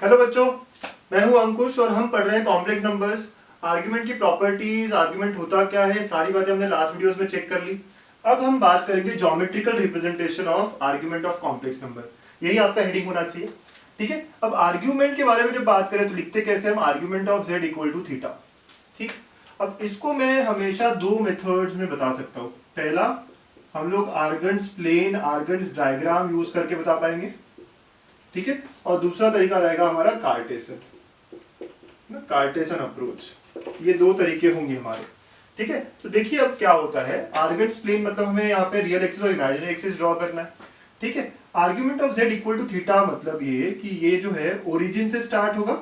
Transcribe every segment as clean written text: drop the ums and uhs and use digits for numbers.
Hello बच्चों, मैं हूं अंकुश और हम पढ़ रहे हैं कॉम्प्लेक्स नंबर्स। आर्गुमेंट की प्रॉपर्टीज, आर्गुमेंट होता क्या है, सारी बातें हमने लास्ट वीडियोस में चेक कर ली। अब हम बात करेंगे geometrical representation of argument of complex number. यही आपका हेडिंग होना चाहिए। ठीक है, अब आर्ग्यूमेंट के बारे में जब बात करें तो लिखते कैसे हम, argument of z equal to theta. ठीक, अब इसको मैं हमेशा दो मेथड्स में बता सकता हूँ। पहला, हम लोग Argand's plane, Argand's diagram use करके बता पाएंगे। ठीक है, और दूसरा तरीका रहेगा हमारा कार्टेशियन, कार्टेशियन अप्रोच। ये दो तरीके होंगे हमारे। ठीक है, तो देखिए अब क्या होता है। आर्गन्स प्लेन मतलब हमें यहाँ पे रियल एक्सिस और इमेजिनरी एक्सिस ड्रॉ करना है। ठीक है, argument of z equal to theta मतलब ये कि ये जो है ओरिजिन से स्टार्ट होगा।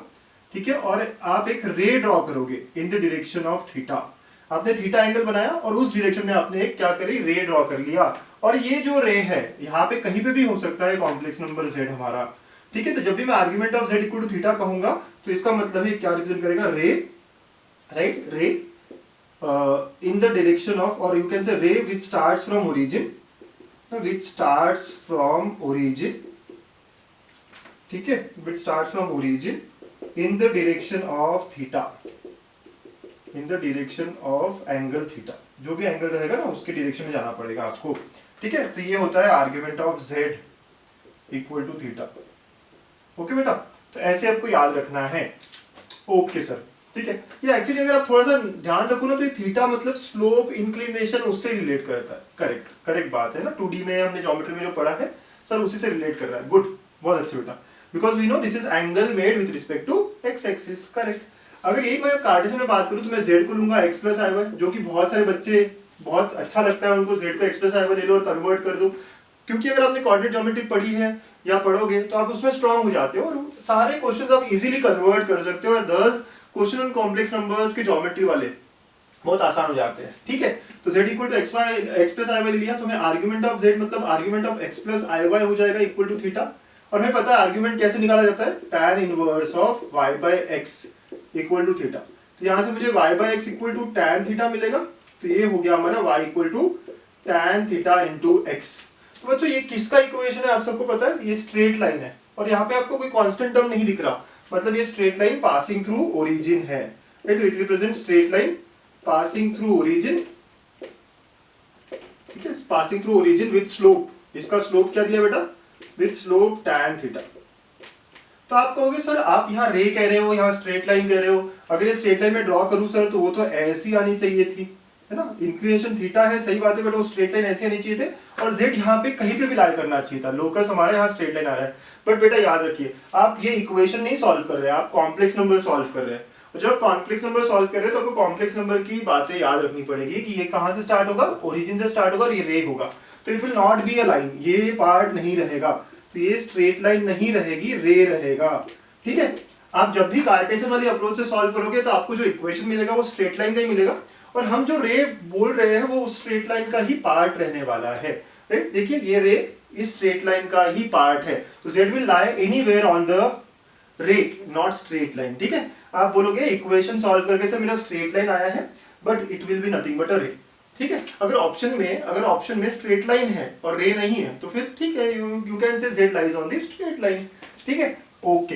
ठीक है, और आप एक रे ड्रॉ करोगे इन द डायरेक्शन ऑफ थीटा। आपने थीटा एंगल बनाया और उस डायरेक्शन में आपने एक क्या करी, रे ड्रॉ कर लिया। और ये जो रे है यहाँ पे कहीं पे भी हो सकता है कॉम्प्लेक्स नंबर z हमारा। ठीक है, तो जब भी मैं argument of z equal to theta कहूंगा तो इसका मतलब है क्या रिप्रेजेंट करेगा, रे, राइट, रे इन द डायरेक्शन ऑफ, और यू कैन से रे विच starts from origin, which starts from origin, ठीक है, which starts from origin in the direction of theta, in the direction of angle theta। जो भी एंगल रहेगा ना उसके डायरेक्शन में जाना पड़ेगा आपको। ठीक है, तो ये होता है argument of z equal to theta. Okay बेटा, तो ऐसे आपको याद रखना है। ओके सर, ठीक है। ये एक्चुअली अगर आप थोड़ा सा ध्यान रखो ना तो ये थीटा मतलब स्लोप इंक्लिनेशन, उससे रिलेट करता है। करेक्ट, करेक्ट बात है ना। 2D में हमने ज्योमेट्री में जो पढ़ा है सर उसी से रिलेट कर रहा है। गुड, बहुत अच्छे बेटा, because we know this is angle made with respect to x axis. Correct. अगर यही मैं कार्टेशियन में बात करूं तो मैं z को लूंगा x प्लस आई वाई, जो कि बहुत सारे बच्चे बहुत अच्छा लगता है उनको, z को x प्लस आई वाई ले लो और कन्वर्ट कर दो। क्योंकि अगर आपने कोऑर्डिनेट ज्योमेट्री पढ़ी है या पढ़ोगे तो आप उसमें स्ट्रांग हो जाते हो और सारे क्वेश्चंस आप इजीली कन्वर्ट कर सकते हो, और दस क्वेश्चन ऑन कॉम्प्लेक्स नंबर्स के ज्योमेट्री वाले बहुत आसान हो जाते हैं। ठीक है, तो z equal to x plus i y ले लिया तो मैं आर्ग्यूमेंट ऑफ z मतलब argument of x plus i y हो जाएगा इक्वल टू थीटा। और हमें पता है आर्ग्यूमेंट कैसे निकाला जाता है, tan inverse of y by x equal to theta. तो यहां से मुझे y by x equal to tan theta मिलेगा। तो ये हो गया हमारा y equal to tan theta into x। तो बच्चों ये किसका इक्वेशन है आप सबको पता है, ये स्ट्रेट लाइन है और यहाँ पे आपको कोई कांस्टेंट टर्म नहीं दिख रहा, मतलब ये straight line passing through origin है। Right, it represent straight line passing through origin. ठीक है, passing through origin with slope. इसका स्लोप क्या दिया बेटा, विद स्लोप tan थीटा। तो आप कहोगे सर आप यहाँ रे कह रहे हो, यहाँ स्ट्रेट लाइन कह रहे हो, अगर ये स्ट्रेट लाइन में ड्रॉ करूं सर तो वो तो ऐसी आनी चाहिए थी, है ना। इंक्लिनेशन थीटा है, सही बात है, बट वो स्ट्रेट लाइन ऐसी आनी चाहिए थे और z यहाँ पे कहीं पे भी लाई करना चाहिए था। लोकस हमारे यहाँ स्ट्रेट लाइन आ रहा है। बट बेटा याद रखिए, आप ये इक्वेशन नहीं सॉल्व कर रहे हैं, आप कॉम्प्लेक्स नंबर सॉल्व कर रहे हैं। और जब कॉम्प्लेक्स नंबर सॉल्व कर रहे हैं तो आपको कॉम्प्लेक्स नंबर की बातें याद रखनी पड़ेगी कि ये कहाँ से स्टार्ट होगा, ओरिजिन से स्टार्ट होगा और ये रे होगा। तो it will not be a line, ये पार्ट नहीं रहेगा, तो ये स्ट्रेट लाइन नहीं रहेगी, रे रहेगा। ठीक है, आप जब भी कार्टेशियन वाली अप्रोच से सॉल्व करोगे तो आपको जो इक्वेशन मिलेगा वो स्ट्रेट लाइन का ही मिलेगा, और हम जो रे बोल रहे हैं वो स्ट्रेट लाइन का ही पार्ट रहने वाला है। राइट, देखिए ये रे इस स्ट्रेट लाइन का ही पार्ट है, तो z will lie anywhere on the रे, नॉट स्ट्रेट लाइन। ठीक है, आप बोलोगे इक्वेशन सॉल्व करके से मेरा स्ट्रेट लाइन आया है, but it will be nothing but a ray. ठीक है, अगर ऑप्शन में स्ट्रेट लाइन है और रे नहीं है तो फिर ठीक है, you can say z lies on the straight line. ठीक है, ओके,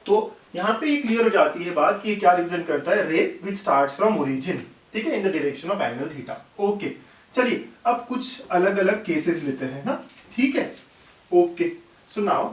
तो यहाँ पे ये क्लियर हो जाती है बात कि ये क्या रिप्रेजेंट करता है, रे विच स्टार्ट्स फ्रॉम ओरिजिन। ठीक है, इन the direction of angle theta. Okay, चलिए अब कुछ अलग अलग केसेस लेते हैं ना। ठीक है, okay, so now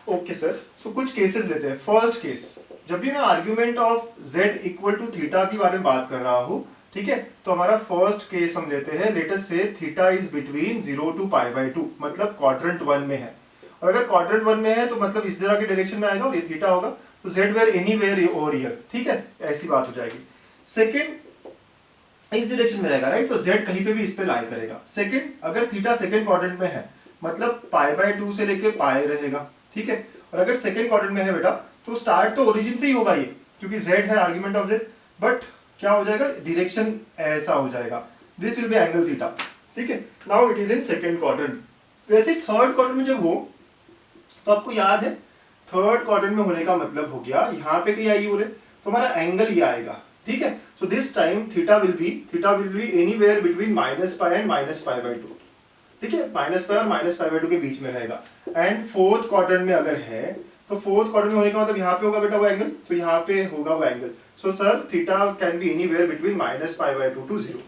okay sir, so कुछ केसेस लेते हैं। फर्स्ट केस, जब भी मैं argument of z equal to theta के बारे में बात कर रहा हूं, ठीक है, तो हमारा फर्स्ट केस हम लेते हैं, let us say theta is between 0 to pi by 2, मतलब क्वाड्रेंट 1 में है। और अगर क्वाड्रेंट 1 में है तो मतलब इस तरह के डायरेक्शन में आएगा और ये थीटा होगा, तो z where anywhere over here. ठीक है, ऐसी बात हो जाएगी। सेकंड, इस डायरेक्शन में रहेगा, राइट, तो z कहीं पे भी इस पे लाई करेगा। सेकंड, अगर थीटा सेकंड क्वाड्रेंट में है मतलब पाई बाय 2 से लेके पाई रहेगा। ठीक है, और अगर सेकंड क्वाड्रेंट में है बेटा तो स्टार्ट तो ओरिजिन से ही होगा ये, क्योंकि z है आर्ग्यूमेंट ऑफ z, बट क्या हो जाएगा, डायरेक्शन ऐसा हो जाएगा, this will be angle theta. ठीक है, now it is in second quadrant. वैसे थर्ड क्वाड्रेंट में जब हो तो आपको याद है थर्ड क्वाड्रेंट में होने का मतलब हो गया यहाँ पे कहीं आई हो रहे तो हमारा एंगल ये आएगा। ठीक है, so this time theta will be anywhere between -π and -π/2। ठीक है, -पाई और -पाई/2 के बीच में रहेगा। एंड फोर्थ क्वाड्रेंट में अगर है तो फोर्थ क्वाड्रेंट में होने का मतलब यहाँ पे होगा बेटा वो एंगल, तो यहाँ पे होगा वो angle. So sir theta can be anywhere between -पाई/2 टू 0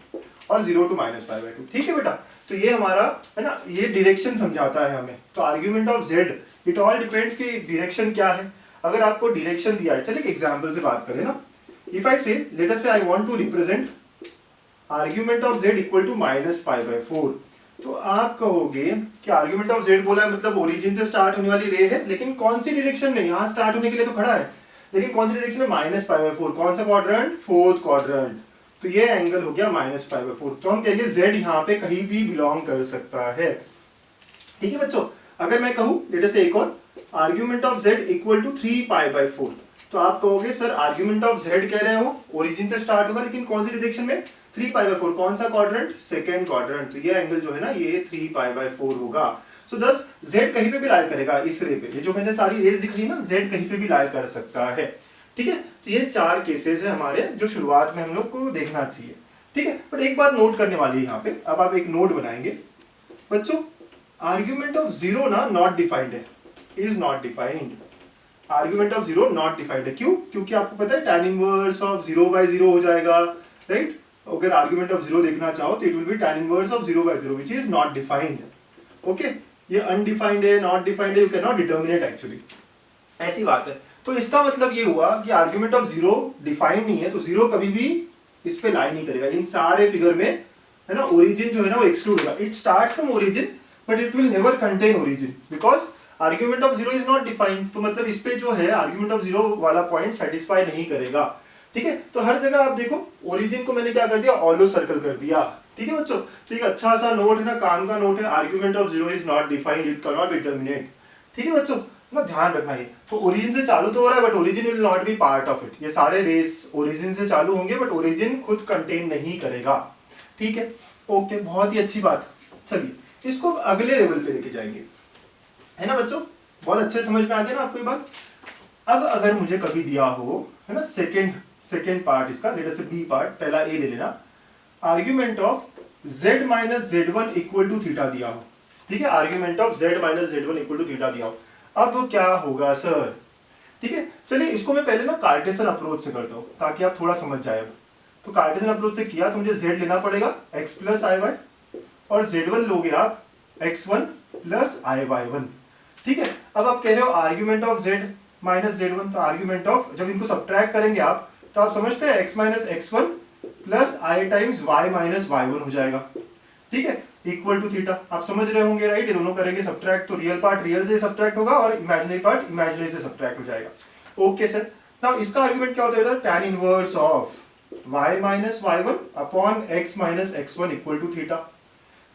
और 0 टू -पाई/2। ठीक है बेटा, तो ये हमारा है ना, ये डायरेक्शन समझाता है हमें। तो argument of Z it all depends कि डायरेक्शन क्या है। अगर आपको डायरेक्शन दिया है, चलिए एग्जांपल से बात करें ना। इफ आई से let us say I want to represent argument of z equal to -पाई/4, तो आप कहोगे कि आर्ग्यूमेंट ऑफ z बोला है मतलब ओरिजिन से स्टार्ट होने वाली रे है, लेकिन कौन सी डायरेक्शन में, यहाँ स्टार्ट होने के लिए तो खड़ा है, लेकिन कौन सी डायरेक्शन में, -पाई/4। कौन सा क्वाड्रेंट, फोर्थ क्वाड्रेंट। तो ये एंगल हो गया -पाई/4। तो हम कहेंगे z यहाँ पे कहीं भी बिलोंग कर सकता है। ठीक है बच्चों, अगर मैं कहूँ लेट अस से एक और argument of z equal to 3पाई/4, तो आप कहोगे सर आर्ग्यूमेंट ऑफ z कह रहे हो ओरिजिन से स्टार्ट होगा, लेकिन कौन सी डायरेक्शन में, 3पाई/4। कौन सा क्वाड्रेंट, सेकंड क्वाड्रेंट। तो ये एंगल जो है ना ये 3पाई/4 होगा। सो दस z कहीं पे भी लाई करेगा इस रे पे, ये जो मैंने सारी रेस दिख रही है ना, z कहीं पे भी लाई कर सकता है। ठीक है, तो ये 4 केसेस है हमारे जो शुरुआत में हम लोग को देखना चाहिए। ठीक है, पर एक बात नोट करने वाली है यहाँ पे, अब आप एक नोट बनाएंगे बच्चों, आर्ग्यूमेंट ऑफ 0 ना नॉट डिफाइंड है, is not defined. Argument of 0 not defined है, क्यों? क्योंकि आपको पता है tan इनवर्स ऑफ 0/0 हो जाएगा, राइट। अगर आर्ग्यूमेंट ऑफ 0 देखना चाहो तो it will B tan inverse of 0/0 which is not defined. Okay, ये अनडिफाइंड है, नॉट डिफाइंड है, you can not determinate actually, ऐसी बात है। तो इसका मतलब ये हुआ कि आर्ग्यूमेंट ऑफ 0 डिफाइंड नहीं है, तो 0 कभी भी इस पे लाई नहीं करेगा। इन सारे फिगर में है ना ओरिजिन जो है ना वो एक्सक्लूड होगा। It start from origin but it will never contain origin because argument of 0 is not defined. तो मतलब इस पे जो है आर्ग्यूमेंट ऑफ 0 वाला पॉइंट सेटिस्फाई नहीं करेगा। ठीक है, तो हर जगह आप देखो ओरिजिन को मैंने क्या कर दिया, ऑलो सर्कल कर दिया। ठीक है बच्चों, तो एक अच्छा सा नोट है ना, काम का नोट है, argument of 0 is not defined, it can not determinate. ठीक है बच्चों, ना ध्यान रखना है। तो ओरिजिन से चालू तो हो रहा है but origin will not be part of it. ये सारे रेस ओरिजिन से चालू होंगे बट ओरिजिन खुद कंटेन नहीं करेगा। ठीक है, ओके, बहुत ही अच्छी बात। चलिए इसको अगले लेवल पे लेके जाएंगे, है ना बच्चों, बहुत अच्छे समझ में आ गया ना आपको ये बात। अब अगर मुझे कभी दिया हो है ना सेकेंड पार्ट इसका, let us say b part, पहला ए ले लेना, argument of z minus z1 equal to theta दिया हो। ठीक है, argument of z minus z1 equal to theta दिया हो, अब क्या होगा सर? ठीक है, चलिए इसको मैं पहले ना कार्टेशियन अप्रोच से करता हूं ताकि आप थोड़ा समझ जाए। तो कार्टेशियन अप्रोच से किया तो मुझे z लेना पड़ेगा x प्लस आई वाई, और z1 लोगे आप x1 प्लस आई वाई 1। ठीक है, अब आप कह रहे हो argument of z minus z1, तो आर्ग्यूमेंट ऑफ, जब इनको सब्ट्रैक्ट करेंगे आप तो आप समझते हैं x माइनस x1 प्लस आई टाइम्स y माइनस y1 हो जाएगा। ठीक है, इक्वल टू थीटा, आप समझ रहे होंगे राइट। ये दोनों करेंगे सब्ट्रैक्ट तो रियल पार्ट रियल से सब्ट्रैक्ट होगा और इमेजिनरी पार्ट इमेजिनरी से सब्ट्रैक्ट हो जाएगा। ओके सर, नाउ इसका आर्गुमेंट क्या होता है, tan inverse of y minus y1 upon x minus x1 equal to theta.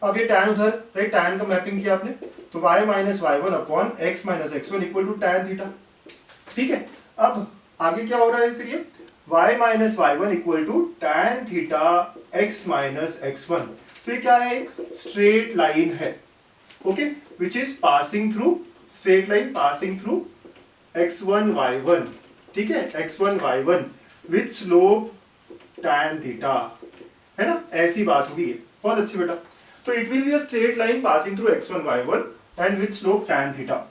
अब ये tan उधर राइट, tan का मैपिंग किया आपने, तो y minus y1 upon x minus x1 equal to tan theta. ठीक है, अब आगे क्या हो रहा है फिर ये y minus y1 equal to tan theta x minus x1। तो ये क्या है, एक स्ट्रेट लाइन है, okay, which is passing through, straight line passing through x1 y1। ठीक है, x1 y1 with slope tan theta, है ना, ऐसी बात होगी। बहुत अच्छी बेटा, तो it will be a straight line passing through x1 y1 and with slope tan theta.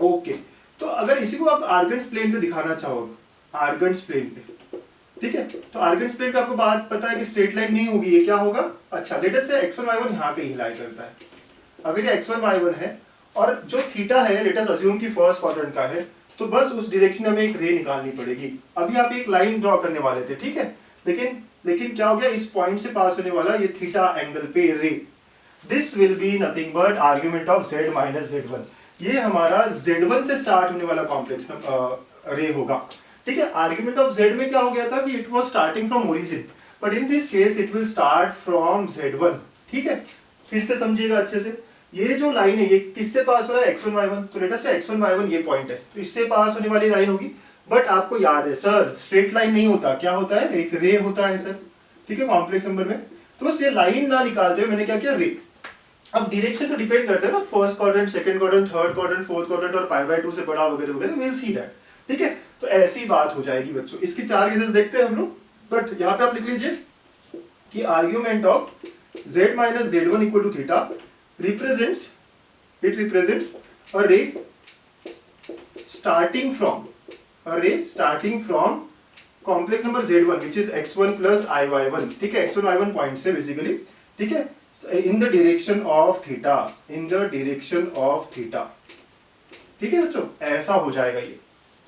Okay, तो अगर इसी को आप आर्गन्स प्लेन पे दिखाना चाहो, आर्गन्स प्लेन पे, ठीक है, तो आर्गन्स प्लेन पे आपको बात पता है कि स्ट्रेट लाइन नहीं होगी, ये क्या होगा, अच्छा लेट अस से x1 y1 यहाँ पे ही लाई करता है। अगर ये x1 y1 है और जो थीटा है लेट अस अज्यूम कि फर्स्ट क्वाड्रेंट का है, तो बस उस डायरेक्शन में हमें एक रे निकालनी पड़ेगी। अभी आप एक लाइन ड्रॉ करने वाले थे, ठीक है, लेकिन क्या हो गया, इस पॉइंट से पास होने वाला ये थीटा एंगल पे रे, this will be nothing but argument of z minus z1। ये हमारा z1 से स्टार्ट होने वाला कॉम्प्लेक्स रे होगा। ठीक है, आर्ग्यूमेंट ऑफ z में क्या हो गया था कि it was starting from origin, but in this case it will start from z1। ठीक है, फिर से समझिएगा अच्छे से, ये जो लाइन है ये किससे पास हो रहा है, x1 y1, तो लेट अस से x1 y1 ये पॉइंट है, तो इससे पास होने वाली लाइन होगी। बट आपको याद है सर स्ट्रेट लाइन नहीं होता, क्या होता है, एक रे होता है सर। ठीक है, कॉम्प्लेक्स नंबर में, तो बस ये लाइन ना निकालते हुए मैंने क्या किया, रे। अब डायरेक्शन तो डिपेंड करता है ना, first quadrant, second quadrant, third quadrant, fourth quadrant और π/2 से बड़ा वगैरह वगैरह, विल सी दैट। ठीक है, तो ऐसी बात हो जाएगी बच्चों। इसकी 4 केसेस देखते हैं हम लोग, बट यहाँ पे आप लिख लीजिए कि argument of z minus z1 equal to theta represents a ray starting from complex number Z1 which is x1 plus iy1, ठीक है, x1 y1 पॉइंट से बेसिकली, ठीक है, इन द डायरेक्शन ऑफ थीटा, ठीक है बच्चों, ऐसा हो जाएगा ये।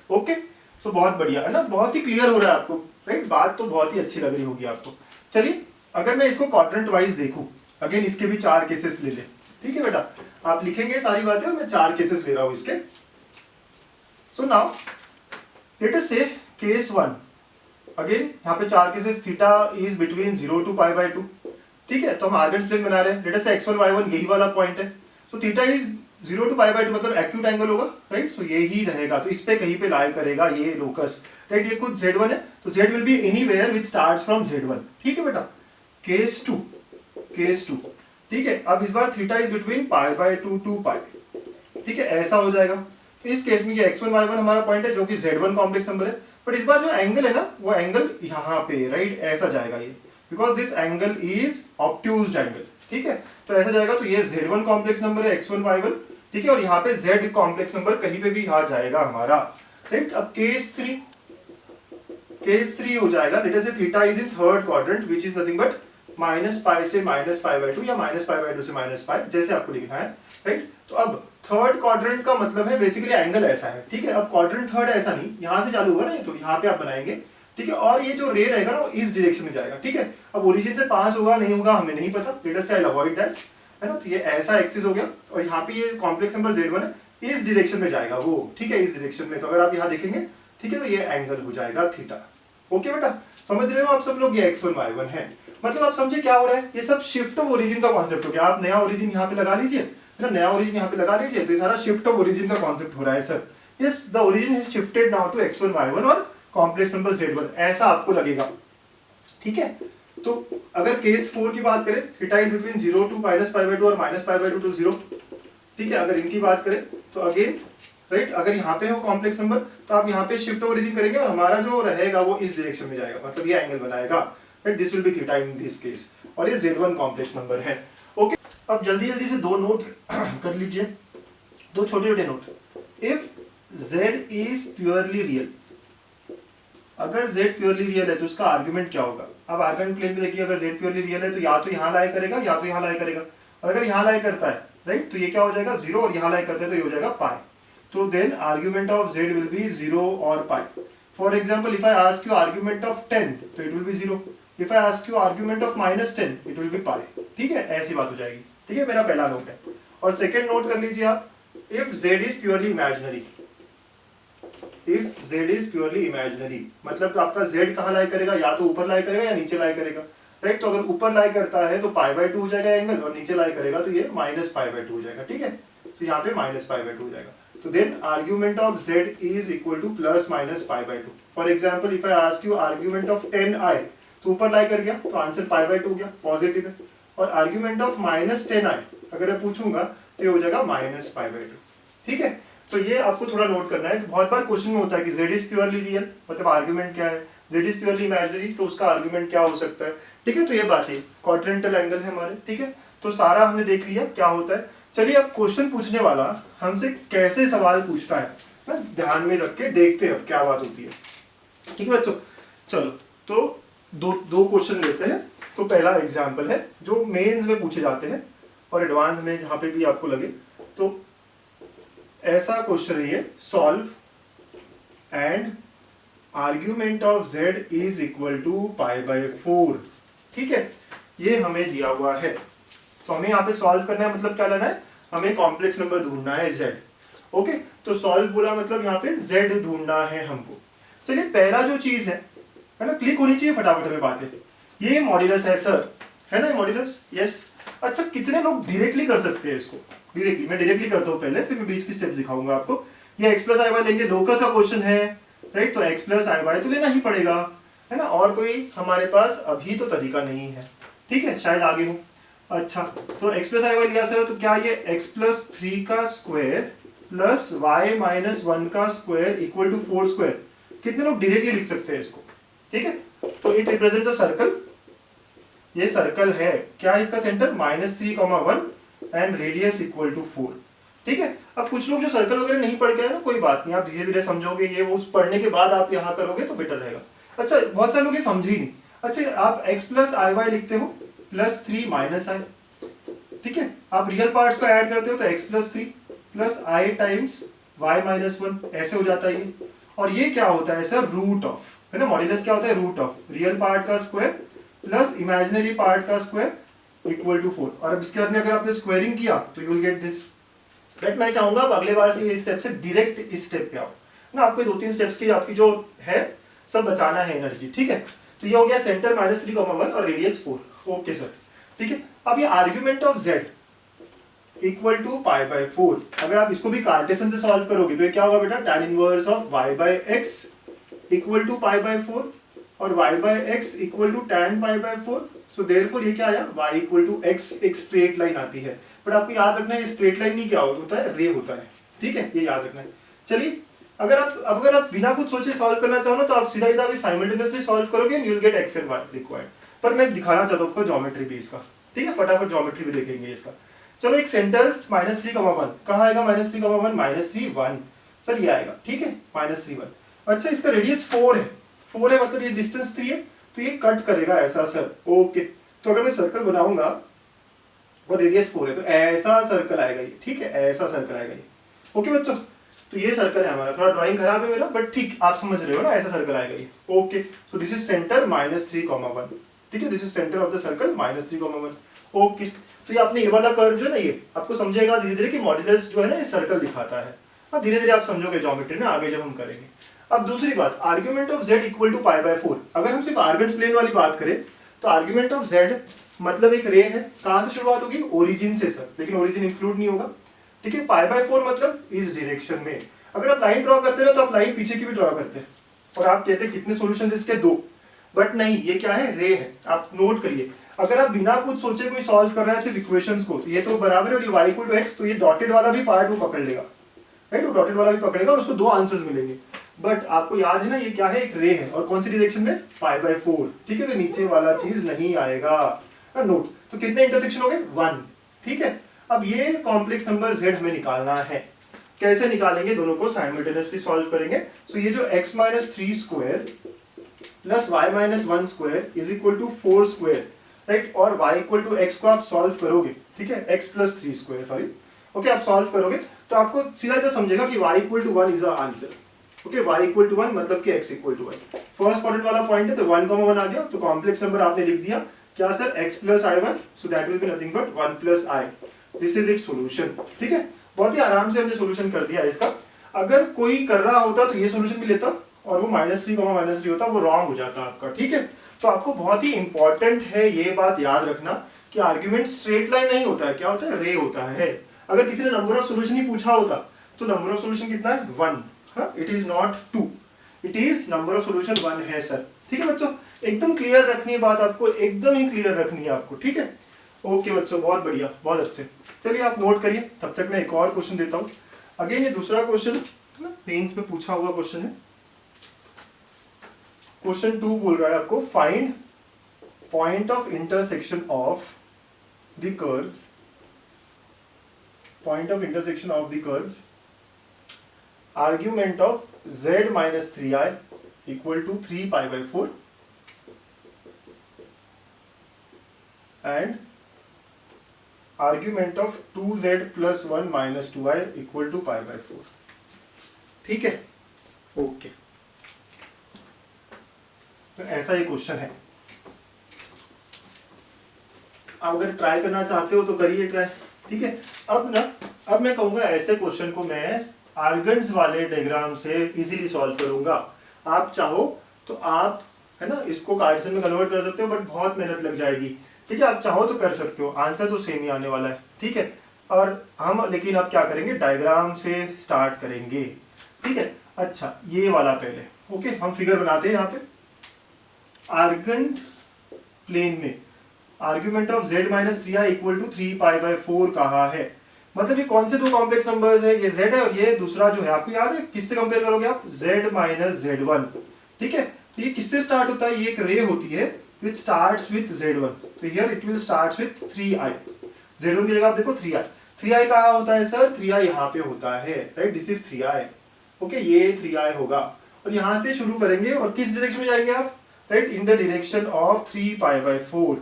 ओके, सो बहुत बढ़िया है ना, बहुत ही क्लियर हो रहा है आपको, राइट, बात तो बहुत ही अच्छी लग रही होगी आपको। चलिए अगर मैं इसको क्वाड्रेंट वाइज देखूं, अगेन इसके भी 4 केसेस ले ले, ठीक है बेटा, आप लिखेंगे सारी बातें और मैं 4 केसेस ले रहा हूं इसके। सो नाउ लेट अस से केस 1, अगेन यहाँ पे 4 cases, theta is between 0 to π/2, ठीक है, तो हम आर्गन प्लेन बना रहे हैं, लेट अस से x1 y1 यही वाला पॉइंट है, सो थीटा इज 0 to π/2 मतलब एक्यूट एंगल होगा, राइट, सो ये ही रहेगा, तो इस पे कहीं पे लाई करेगा ये लोकस, राइट, ये खुद Z1 है, तो Z will be anywhere which starts from Z1, ठीक है बेटा। केस 2, ठीक है, अब इस बार थीटा इज बिटवीन π/2 to π, ठीक है, ऐसा हो जाएगा, तो इस केस में ये x1 y1 हमारा पॉइंट है जो कि Z1 कॉम्प्लेक्स नंबर है, बट इस बार जो एंगल है ना वो एंगल यहाँ पे, राइट, ऐसा जाएगा ये, because this angle is obtuse angle, ठीक है, तो ऐसा जाएगा, तो ये Z1 कॉम्प्लेक्स नंबर है x1 y1, ठीक है, और यहाँ पे Z कॉम्प्लेक्स नंबर कहीं पे भी यहाँ जाएगा हमारा, राइट। अब केस 3 हो जाएगा, let us say theta is in third quadrant which is nothing but -π से -π/2 या -π/2 से -π, जैसे आपको लिखना है, राइट। तो अब थर्ड क्वाड्रेंट का मतलब है बेसिकली एंगल ऐसा है, ठीक है, अब क्वाड्रेंट थर्ड ऐसा नहीं, यहां से चालू होगा ना, तो यहाँ पे आप बनाएंगे, ठीक है, और ये जो रे रहेगा ना वो इस डायरेक्शन में जाएगा, ठीक है, अब ओरिजिन से पास होगा नहीं होगा हमें नहीं पता, late us say I avoid that, है ना, तो ये ऐसा एक्सिस हो गया, और यहाँ पे ये कॉम्प्लेक्स नंबर Z1 है, इस डायरेक्शन में जाएगा वो, ठीक है, इस डायरेक्शन में, तो अगर आप यहाँ देखेंगे, ठीक है, तो ये एंगल हो जाएगा थीटा। ओके बेटा, समझ रहे हो आप सब लोग, ये x1 y1 है, मतलब आप समझे क्या हो रहा है, ये सब शिफ्ट ऑफ ओरिजिन का कॉन्सेप्ट हो गया, आप नया ओरिजिन यहाँ पे लगा लीजिए, है ना, नया ओरिजिन यहाँ पे लगा लीजिए, तो ये सारा शिफ्ट ऑफ ओरिजिन का कॉन्सेप्ट हो रहा है sir, yes, the origin has shifted now to x1 y1 और कॉम्प्लेक्स नंबर Z1, ऐसा आपको लगेगा, ठीक है। तो अगर केस 4 की बात करें, थीटा इज बिटवीन 0 to -π/2 और -π/2 to 0, ठीक है, अगर इनकी बात करें तो अगेन, राइट, अगर यहाँ पे हो कॉम्प्लेक्स नंबर तो आप यहाँ पे शिफ्ट ओरिजिन करेंगे और हमारा जो रहेगा वो इस डायरेक्शन में जाएगा, मतलब ये एंगल बनाएगा, right, this will be theta in this case, और ये Z1 कॉम्प्लेक्स नंबर है। ओके, अब जल्दी से 2 नोट कर लीजिए, 2 छोटे note. If Z is purely real, अगर Z प्योरली रियल है तो उसका आर्गुमेंट क्या होगा। अब आर्गुमेंट प्लेन में देखिए, अगर Z प्योरली रियल है तो या तो यहाँ लाई करेगा या तो यहाँ लाई करेगा, और अगर यहाँ लाई करता है, राइट, तो ये क्या हो जाएगा 0, और यहाँ लाई करता है तो ये हो जाएगा पाई, तो then argument of Z will be 0 और pi. For example, if I ask you argument of 10 तो it will be 0, if I ask you argument of -10 it will be pi, ठीक है, ऐसी बात हो जाएगी, ठीक है, मेरा पहला नोट है। और सेकेंड नोट कर लीजिए आप, if Z is purely imaginary, if Z is purely imaginary मतलब तो आपका Z कहाँ लाई करेगा, या तो ऊपर लाई करेगा या नीचे लाई करेगा, राइट, तो अगर ऊपर लाई करता है तो π/2 हो जाएगा एंगल, और नीचे लाई करेगा तो ये -π/2 हो जाएगा, ठीक है, तो यहाँ पे -π/2 हो जाएगा, तो then argument of Z is equal to +-π/2। For example, if I ask you argument of 10i तो ऊपर लाई कर गया तो आंसर π/2 हो गया, पॉजिटिव है, और आर्गुमेंट ऑफ -10i अगर मैं पूछूंगा तो ये हो जाएगा -π/2, ठीक है। तो ये आपको थोड़ा नोट करना है, बहुत बार क्वेश्चन में होता है कि Z इज प्योरली रियल मतलब आर्गुमेंट क्या है, Z इज प्योरली इमेजिनरी तो उसका आर्गुमेंट क्या हो सकता है, ठीक है, तो ये बात है, क्वाड्रेंटल एंगल है हमारे, ठीक है, तो सारा हमने देख लिया क्या होता है। चलिए अब क्वेश्चन पूछने वाला हमसे कैसे सवाल पूछता है ना, ध्यान में रख के देखते हैं अब क्या बात होती है, ठीक है बच्चों। चलो तो दो क्वेश्चन लेते हैं, तो पहला एग्जाम्पल है जो मेंस में पूछे जाते हैं और एडवांस में जहाँ पे भी आपको लगे, तो ऐसा क्वेश्चन है ये, solve and argument of Z is equal to π/4, ठीक है, ये हमें दिया हुआ है, तो हमें यहाँ पे सॉल्व करना है, मतलब क्या लेना है, हमें कॉम्प्लेक्स नंबर ढूंढना है Z। ओके, तो सॉल्व बोला मतलब यहाँ पे Z ढूंढना है हमको। चलिए पहला जो चीज है ना, क्लिक होनी चाहिए फटाफट में बातें, ये मॉड्यूलस है सर, है ना मॉड्यूलस, यस। अच्छा कितने लोग डायरेक्टली कर सकते हैं इसको, डायरेक्टली मैं डायरेक्टली करता हूँ पहले, फिर मैं बीच की स्टेप्स दिखाऊंगा आपको। ये x + iy लेंगे, लोकस का क्वेश्चन है, राइट, तो x + iy तो लेना ही पड़ेगा, है ना, और कोई हमारे पास अभी तो तरीका नहीं है, ठीक है, शायद आगे हो। अच्छा तो x + iy लिया सर, तो क्या ये x + 3 का स्क्वायर प्लस y - 1 का स्क्वायर इक्वल टू 4 स्क्वायर, कितने लोग डायरेक्टली लिख सकते हैं इसको, ठीक है। तो इट रिप्रेजेंट्स अ सर्कल, ये सर्कल है, क्या है इसका centre, -3, 1 and radius equal to 4। ठीक है, अब कुछ लोग जो सर्कल वगैरह नहीं पढ़ के आए ना, कोई बात नहीं, आप धीरे धीरे समझोगे, ये वो पढ़ने के बाद आप यहाँ करोगे तो बेटर रहेगा। अच्छा, बहुत सारे लोग ये समझे ही नहीं। अच्छा, आप x प्लस आई वाई लिखते हो प्लस 3 माइनस आई। ठीक है, आप रियल पार्ट्स को ऐड करते हो तो x प्लस 3 प्लस आई टाइम्स y माइनस 1 ऐसे हो जाता है ये। और ये क्या होता है सर, रूट ऑफ, है ना, मॉड्यूलस क्या होता है, रूट ऑफ रियल पार्ट का स्क्वायर प्लस इमेजिनरी पार्ट का स्क्वायर इक्वल टू 4। और अब इसके बाद में अगर आपने स्क्वायरिंग किया तो you will get this. But मैं चाहूंगा आप अगले बार से ये स्टेप से डायरेक्ट इस स्टेप पे आओ ना, आपको 2-3 स्टेप्स की आपकी जो है सब बचाना है एनर्जी। ठीक है, तो ये हो गया सेंटर -3,1 और रेडियस 4। ओके सर, ठीक है। अब ये argument of z equal to pi by 4, अगर आप इसको भी कार्टेशियन से सॉल्व करोगे तो ये क्या होगा बेटा, tan inverse of y by x equal to pi by 4 और y by x equal to tan pi by 4। So therefore ये क्या आया, y इक्वल टू x एक स्ट्रेट लाइन आती है। बट आपको याद रखना है स्ट्रेट लाइन नहीं क्या होता है, रे होता है। ठीक है, ये याद रखना है। चलिए, अगर आप बिना कुछ सोचे सॉल्व करना चाहो ना तो आप सीधा भी साइमल्टेनियसली सॉल्व करोगे and you will get x and y required. पर मैं दिखाना चाहता हूं आपको ज्योमेट्री भी इसका। ठीक है, फटाफट ज्योमेट्री भी देखेंगे इसका। चलो, एक सेंटर -3,1 कहाँ आएगा, -3,1 -3 1 सर ये आएगा। ठीक है, -3 1। अच्छा, इसका रेडियस 4 है, 4 है मतलब ये डिस्टेंस 3 है, तो ये कट करेगा ऐसा सर। ओके, तो अगर मैं सर्कल बनाऊंगा और रेडियस 4 है तो ऐसा सर्कल आएगा ये। ठीक है, ऐसा सर्कल आएगा ये। ओके बच्चों, तो ये सर्कल है हमारा, थोड़ा ड्राइंग खराब है मेरा बट ठीक, आप समझ रहे हो ना, ऐसा सर्कल आएगा ये। Okay, so this is centre -3,1। ठीक है, this is centre of the circle -3,1। Okay, तो ये आपने ये वाला कर्व जो है ना, ये आपको समझेगा धीरे धीरे कि मॉड्यूलस जो है ना ये सर्कल दिखाता है। हाँ, धीरे धीरे आप समझोगे ज्योमेट्री में आगे जब हम करेंगे। अब दूसरी बात, argument of z equal to pi by 4। अगर हम सिर्फ आर्गेंस प्लेन वाली बात करें तो आर्ग्यूमेंट ऑफ z मतलब एक रे है, कहां से शुरुआत होगी, ओरिजिन से सर, लेकिन ओरिजिन इंक्लूड नहीं होगा। ठीक है, पाई बाय 4 मतलब इस डायरेक्शन में। अगर आप लाइन ड्रॉ करते हैं तो आप लाइन पीछे की भी ड्रॉ करते हैं और आप कहते हैं कितने सॉल्यूशंस इसके, 2। बट नहीं, ये क्या है, रे है। आप नोट करिए, अगर आप बिना कुछ सोचे कोई सॉल्व कर रहा है सिर्फ इक्वेशंस को, तो ये तो बराबर है और ये y इक्वल टू x, तो ये डॉटेड वाला भी पार्ट वो पकड़ लेगा, राइट, वो डॉटेड वाला भी पकड़ेगा और उसको 2 आंसर्स मिलेंगे। बट आपको याद है ना ये क्या है, एक रे है और कौन सी डायरेक्शन में, पाई बाय 4। ठीक है, तो नीचे वाला चीज नहीं आएगा। नोट, तो कितने इंटरसेक्शन हो गए, 1। ठीक है, अब ये कॉम्प्लेक्स नंबर z हमें निकालना है। कैसे निकालेंगे, दोनों को साइमल्टेनियसली सॉल्व करेंगे। सो ये जो x minus 3 square plus y minus 1 square is equal to 4 square, right, और y इक्वल टू x को आप सॉल्व करोगे। ठीक है, x plus 3 square, sorry. Okay, आप सॉल्व करोगे तो आपको सीधा समझेगा कि y equal to 1 is the answer. Okay, y equal to 1 मतलब कि x equal to 1 first quadrant वाला पॉइंट है, तो 1,1 आ गया, तो कॉम्प्लेक्स नंबर आपने लिख दिया क्या sir, x plus i1, so that will be nothing but 1 plus i। This is it's solution. ठीक है, बहुत ही आराम से हमने सॉल्यूशन कर दिया इसका। अगर कोई कर रहा होता तो ये सॉल्यूशन भी लेता और वो -3, होता, वो रॉन्ग हो जाता आपका। ठीक है, तो आपको बहुत ही इंपॉर्टेंट है ये बात याद रखना कि आर्ग्यूमेंट स्ट्रेट लाइन नहीं होता है, क्या होता है, रे होता है। अगर किसी ने नंबर ऑफ सॉल्यूशन ही पूछा होता तो नंबर ऑफ सॉल्यूशन कितना है, 1। हाँ, it is not 2, it is number of solution 1 है सर। ठीक है बच्चों, एकदम क्लियर रखनी है बात, आपको एकदम ही क्लियर रखनी है आपको। ठीक है, ओके बच्चों, बहुत बढ़िया, बहुत अच्छे। चलिए आप नोट करिए, तब तक मैं एक और क्वेश्चन देता हूँ। अगेन ये दूसरा क्वेश्चन मेंस में पूछा हुआ क्वेश्चन है। क्वेश्चन 2 बोल रहा है आपको, find point of intersection of the curves, point of intersection of the curves, argument of z minus 3i equal to 3 pi by 4 and argument of 2z plus 1 minus 2i equal to pi by 4। ठीक है, okay, तो ऐसा ही question है। आप अगर try करना चाहते हो तो करिए ट्राई। ठीक है, अब मैं कहूंगा ऐसे क्वेश्चन को मैं आर्गन्स वाले डायग्राम से इजीली सॉल्व करूंगा। आप चाहो तो आप, है ना, इसको कार्टेशियन में कन्वर्ट कर सकते हो बट बहुत मेहनत लग जाएगी। ठीक है, आप चाहो तो कर सकते हो, आंसर तो सेम ही आने वाला है। ठीक है, और हम लेकिन अब क्या करेंगे, डायग्राम से स्टार्ट करेंगे। ठीक है, अच्छा ये वाला पहले, ओके, हम फिगर बनाते हैं यहाँ पे। आर्गेंट प्लेन में argument of z minus 3i equal to 3 pi by 4 कहा है। मतलब ये कौन से दो कॉम्प्लेक्स नंबर्स है, ये z है और ये दूसरा जो है, आपको याद है किससे कंपेयर करोगे आप, z माइनस z1। ठीक है, तो ये किससे स्टार्ट होता है, ये एक रे होती है which starts with z1, तो here it will starts with 3i। Z1 की जगह आप देखो 3i, 3i कहाँ होता है सर, 3i यहाँ पे होता है, right, this is 3i, okay, ये 3i होगा। और यहाँ से शुरू करेंगे और किस डायरेक्शन में जाएंगे आप, right, in the direction of 3π/4,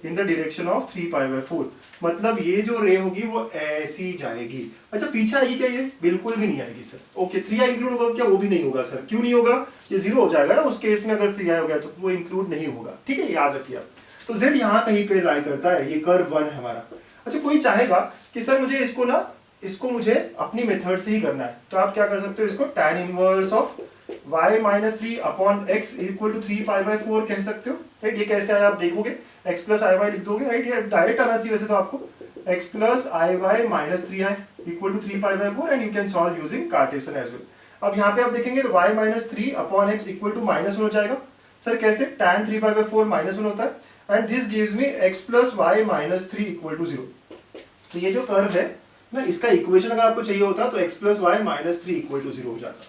in the direction of 3π/4, मतलब ये जो रे होगी वो ऐसी जाएगी। अच्छा पीछे आएगी क्या, ये बिल्कुल भी नहीं आएगी सर, ओके। 3i इंक्लूड होगा क्या, वो भी नहीं होगा सर, क्यों नहीं होगा, ये 0 हो जाएगा ना उस केस में, अगर 3i हो गया तो वो इंक्लूड नहीं होगा, ठीक है, याद रखिए आप। तो z यहाँ कहीं पे लाई करता है, ये कर्व 1 है हमारा। अच्छा कोई चाहेगा कि सर मुझे इसको मुझे अपनी मेथड से ही करना है, तो आप क्या कर सकते हो, इसको tan inverse of y-3 upon x equal to 3π/4 कह सकते हो, राइट। ये कैसे आया आप देखोगे, x प्लस आई वाई लिख दोगे, राइट, ये डायरेक्ट आना चाहिए वैसे तो आपको, x plus i y minus 3i equal to 3π/4 and you can solve using Cartesian as well. अब यहाँ पे आप देखेंगे तो y-3 upon x equal to -1 हो जाएगा। सर कैसे, tan 3π/4 -1 होता है, and this gives me x plus y minus 3 equal to 0। तो ये जो कर्व है ना, इसका इक्वेशन अगर आपको चाहिए होता तो x plus y minus 3 equal to 0 हो जाता,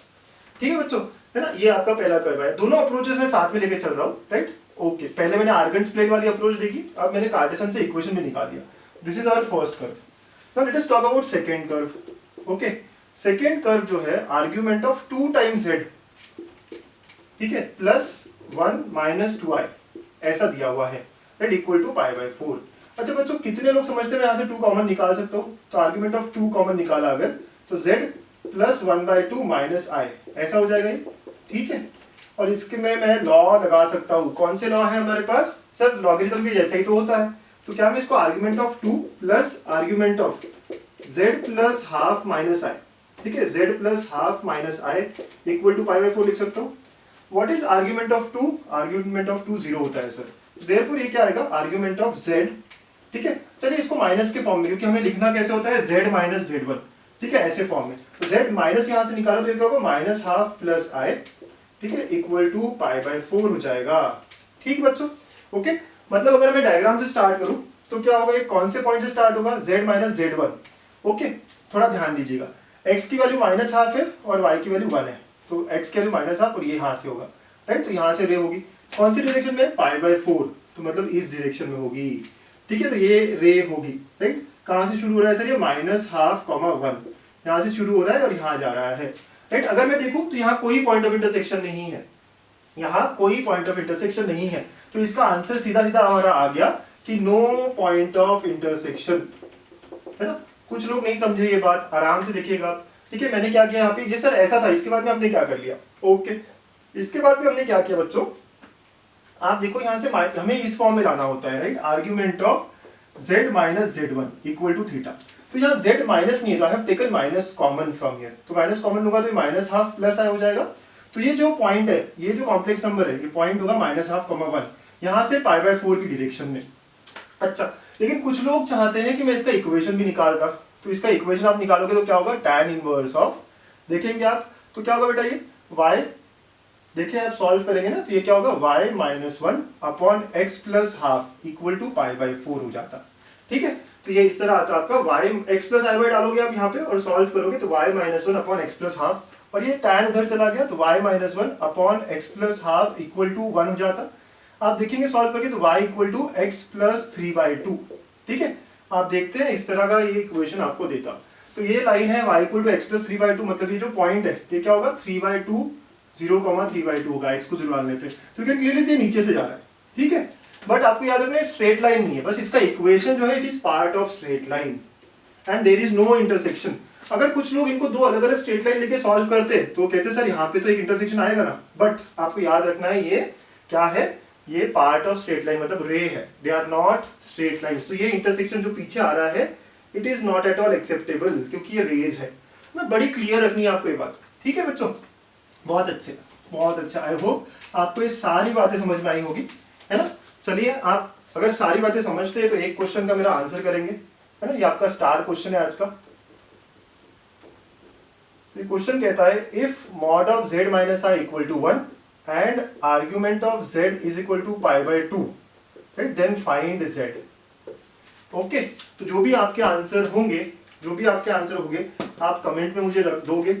ठीक है बच्चों, है ना। ये आपका पहला कर्व है, दोनों अप्रोचेस में साथ में लेके चल रहा हूँ, राइट, ओके। पहले मैंने आर्गन्स प्लेन वाली अप्रोच देखी, अब मैंने कार्टेशियन से इक्वेशन भी निकाल लिया। This is our first curve. Now let us talk about second curve, okay. Second curve जो है आर्ग्यूमेंट ऑफ 2 टाइम्स z, ठीक है, प्लस 1 माइनस 2i ऐसा दिया हुआ है, राइट, इक्वल टू π/4। अच्छा बच्चों कितने लोग समझते हैं मैं यहाँ से 2 कॉमन निकाल सकता हूँ, तो आर्ग्यूमेंट ऑफ 2 कॉमन निकाला अगर, तो z प्लस 1/2 माइनस i ऐसा हो जाएगा ये, ठीक है। और इसके में मैं लॉ लगा सकता हूँ, कौन से लॉ है हमारे पास सर, लॉगरिथम के जैसे ही तो होता है, तो क्या मैं इसको argument of 2 plus argument of z plus half minus i, ठीक है, z plus half minus i equal to π/4 लिख सकता हूँ। What is argument of 2, argument of 2 0 होता है सर, देयरफॉर ये क्या आएगा, आर्ग्यूमेंट ऑफ z, ठीक है। चलिए इसको माइनस के फॉर्म में, क्योंकि हमें लिखना कैसे होता है, z माइनस z1, ठीक है, ऐसे फॉर्म में, तो z माइनस यहाँ से निकालो तो क्या होगा, माइनस हाफ प्लस i, ठीक है, इक्वल टू π/4 हो जाएगा, ठीक बच्चों, ओके। मतलब अगर मैं डायग्राम से स्टार्ट करूं तो क्या होगा, ये कौन से पॉइंट से स्टार्ट होगा, z माइनस z1, ओके। थोड़ा ध्यान दीजिएगा, x की वैल्यू माइनस हाफ है और y की वैल्यू 1 है, तो x की वैल्यू माइनस हाफ और ये यहाँ से होगा, राइट, तो यहाँ से रे होगी कौन सी डायरेक्शन में, π/4, तो मतलब इस डायरेक्शन में होगी, ठीक है। तो ये रे होगी, राइट, कहाँ से शुरू हो रहा है सर, ये माइनस हाफ कॉमा 1 यहाँ से शुरू हो रहा है और यहाँ जा रहा है, राइट। अगर मैं देखूं तो यहाँ कोई पॉइंट ऑफ इंटरसेक्शन नहीं है, यहाँ कोई पॉइंट ऑफ इंटरसेक्शन नहीं है, तो इसका आंसर सीधा सीधा हमारा आ गया कि नो पॉइंट ऑफ इंटरसेक्शन, है ना। कुछ लोग नहीं समझे ये बात, आराम से देखिएगा आप, ठीक है। मैंने क्या किया यहाँ पे, ये सर ऐसा था, इसके बाद में हमने क्या कर लिया, ओके। इसके बाद में हमने क्या किया बच्चों, आप देखो यहाँ से हमें इस फॉर्म में लाना होता है, right, argument of z minus z1 equal to theta. तो यहाँ z माइनस नहीं है, तो I have taken minus common from here, तो माइनस कॉमन होगा तो माइनस हाफ प्लस i हो जाएगा। तो ये जो पॉइंट है, ये जो कॉम्प्लेक्स नंबर है, ये पॉइंट होगा माइनस हाफ कॉमा 1 यहाँ से π/4 की डायरेक्शन में। अच्छा लेकिन कुछ लोग चाहते हैं कि मैं इसका इक्वेशन भी निकालता, तो इसका इक्वेशन आप निकालोगे तो क्या होगा, tan इनवर्स ऑफ, देखेंगे आप तो क्या होगा बेटा, ये y, देखिए आप सॉल्व करेंगे ना, तो ये क्या होगा, y minus 1 upon x plus half equal to π/4 हो जाता, ठीक है। तो ये इस तरह आता आपका y, x plus i y डालोगे आप यहाँ पे और सॉल्व करोगे तो y minus 1 upon x plus half, और ये tan उधर चला गया तो y minus 1 upon x plus half equal to 1 हो जाता। आप देखेंगे सॉल्व करके तो y equal to x plus 3/2, ठीक है। आप देखते हैं इस तरह का ये इक्वेशन आपको देता, तो ये लाइन है y equal to x plus 3/2, मतलब ये जो पॉइंट है ये क्या होगा, 3/2 0,3/2 होगा x को जुड़वाने पे, तो यू कैन क्लियरली से नीचे से जा रहा है, ठीक है। बट आपको याद रखना है स्ट्रेट लाइन नहीं है, बस इसका इक्वेशन जो है it is part of straight line and there is no intersection. अगर कुछ लोग इनको दो अलग अलग स्ट्रेट लाइन लेके सॉल्व करते तो कहते सर यहाँ पे तो एक इंटरसेक्शन आएगा ना, बट आपको याद रखना है ये क्या है, ये पार्ट ऑफ स्ट्रेट लाइन मतलब रे है, they are not straight lines. तो ये इंटरसेक्शन जो पीछे आ रहा है it is not at all acceptable, क्योंकि ये रेज है ना, बड़ी क्लियर रखनी है आपको ये बात, ठीक है बच्चों। बहुत अच्छे बहुत अच्छा, आई होप आपको ये सारी बातें समझ में आई होगी, है ना। चलिए आप अगर सारी बातें समझते हैं तो एक क्वेश्चन का मेरा आंसर करेंगे, है ना, ये आपका स्टार क्वेश्चन है आज का। ये क्वेश्चन कहता है if mod of z minus i equal to 1 and argument of z is equal to π/2, right, then find z, okay. तो जो भी आपके आंसर होंगे आप कमेंट में मुझे रख दोगे,